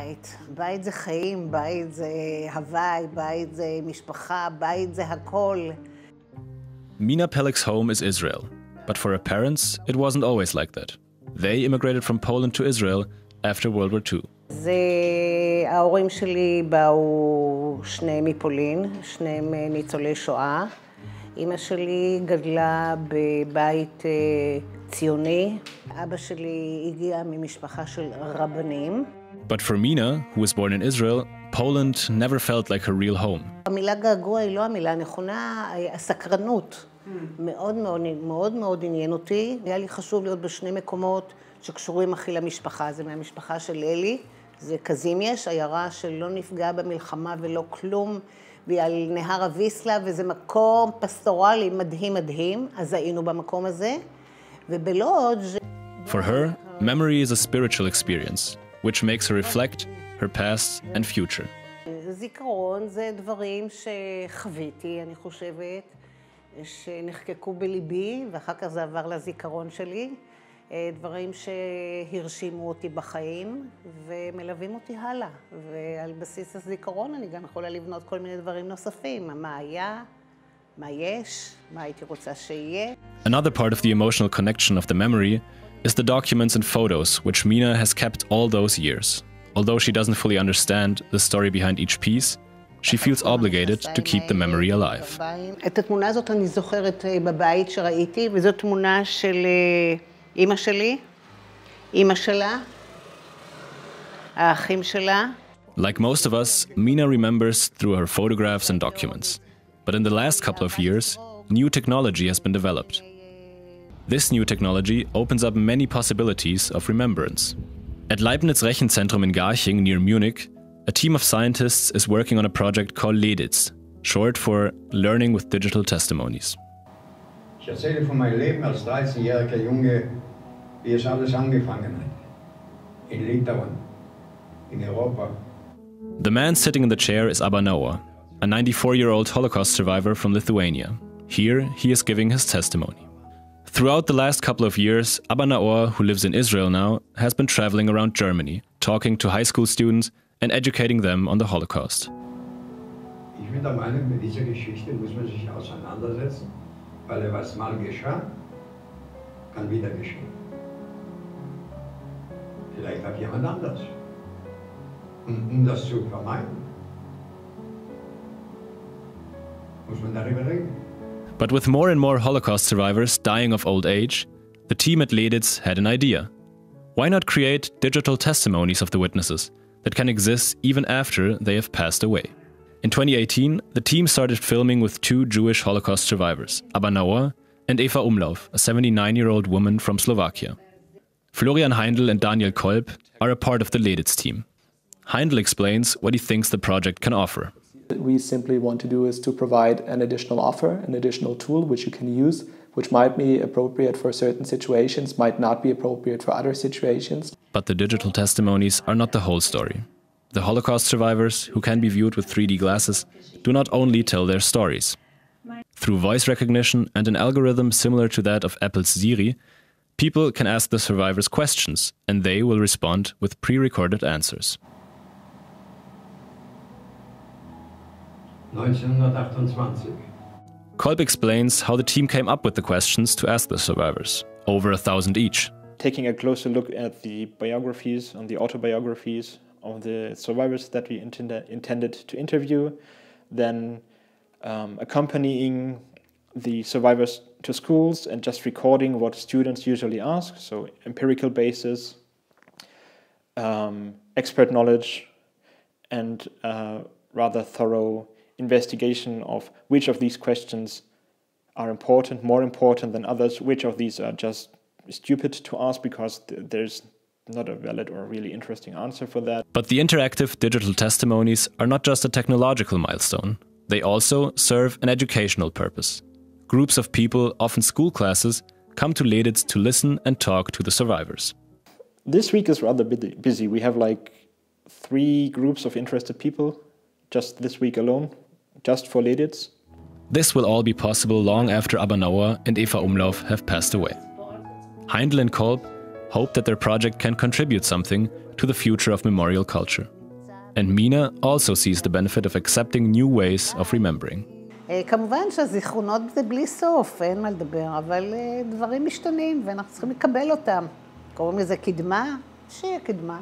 בית. בית זה חיים, בית זה הוואי, בית זה משפחה, בית זה הכל. Mina Pelik's home is Israel, but for her parents, it wasn't always like that. They immigrated from Poland to Israel after World War II. ההורים שלי באו שניהם מפולין, שניהם ניצולי שואה. אמא שלי גדלה בבית ציוני. אבא שלי הגיע ממשפחה של רבנים. But for Mina, who was born in Israel, Poland never felt like her real home. המילה געגוע היא לא המילה הנכונה, הסקרנות. מאוד מאוד עניין אותי. היה לי חשוב להיות בשני מקומות שקשורים הכי למשפחה. זה מהמשפחה של אלי, זה קזימיש, עיירה שלא נפגעה במלחמה ולא כלום, ועל נהר הוויסלה, וזה מקום פסטורלי מדהים, אז היינו במקום הזה. ובלוד... For her, memory is a spiritual experience, which makes her reflect her past and future. זיכרון זה דברים שחוויתי, אני חושבת, שנחקקו בליבי, ואחר כך זה עבר לזיכרון שלי. דברים שהרשימו אותי בחיים ומלווים אותי הלאה. ועל בסיס הזיכרון אני גם יכולה לבנות כל מיני דברים נוספים. מה היה, מה יש, מה הייתי רוצה שיהיה. Another part of the emotional connection of the memory is the documents and photos which Mina has kept all those years. Although she doesn't fully understand the story behind each piece, she feels obligated to keep the memory alive. את התמונה הזאת אני זוכרת בבית שראיתי, וזו תמונה של אמא שלי, אמא שלה, האחים שלה. Like most of us, Mina remembers through her photographs and documents. But in the last couple of years, new technology has been developed. This new technology opens up many possibilities of remembrance. At Leibniz-Rechenzentrum in Garching, near Munich, a team of scientists is working on a project called Leibniz, short for Learning with Digital Testimonies. Ich erzähle von meinem Leben als 13-jähriger Junge, wie es alles angefangen hat. In Litauen, in Europa. The man sitting in the chair is Abba Noah, a 94-year-old Holocaust survivor from Lithuania. Here, he is giving his testimony. Throughout the last couple of years, Abba Noah, who lives in Israel now, has been traveling around Germany, talking to high school students and educating them on the Holocaust. Ich bin der Meinung, mit dieser Geschichte muss man sich auseinandersetzen, weil was mal geschah, kann wieder geschehen. Vielleicht hat jemand anders. Um das zu vermeiden, muss man darüber reden. But with more and more Holocaust survivors dying of old age, the team at Leibniz had an idea. Why not create digital testimonies of the witnesses that can exist even after they have passed away? In 2018, the team started filming with two Jewish Holocaust survivors, Abba Noah and Eva Umlauf, a 79-year-old woman from Slovakia. Florian Heindl and Daniel Kolb are a part of the Leibniz team. Heindl explains what he thinks the project can offer. What we simply want to do is to provide an additional offer, an additional tool which you can use, which might be appropriate for certain situations, might not be appropriate for other situations. But the digital testimonies are not the whole story. The Holocaust survivors, who can be viewed with 3D glasses, do not only tell their stories. Through voice recognition and an algorithm similar to that of Apple's Siri, people can ask the survivors questions, and they will respond with pre-recorded answers. 1928. Kolb explains how the team came up with the questions to ask the survivors, over 1,000 each. Taking a closer look at the biographies and the autobiographies of the survivors that we intended to interview, then accompanying the survivors to schools and just recording what students usually ask, so empirical basis, expert knowledge, and rather thorough investigation of which of these questions are important, more important than others, which of these are just stupid to ask because there's not a valid or really interesting answer for that. But the interactive digital testimonies are not just a technological milestone. They also serve an educational purpose. Groups of people, often school classes, come to Leibniz to listen and talk to the survivors. This week is rather busy. We have like 3 groups of interested people just this week alone, just for Leibniz. This will all be possible long after Abba Noah and Eva Umlauf have passed away. Heindl and Kolb hope that their project can contribute something to the future of memorial culture. And Mina also sees the benefit of accepting new ways of remembering. כמובן שהזיכרונות זה בלי סוף, אין מה לדבר, אבל דברים משתנים ואנחנו צריכים לקבל אותם. קוראים לזה קדמה, שיהיה קדמה.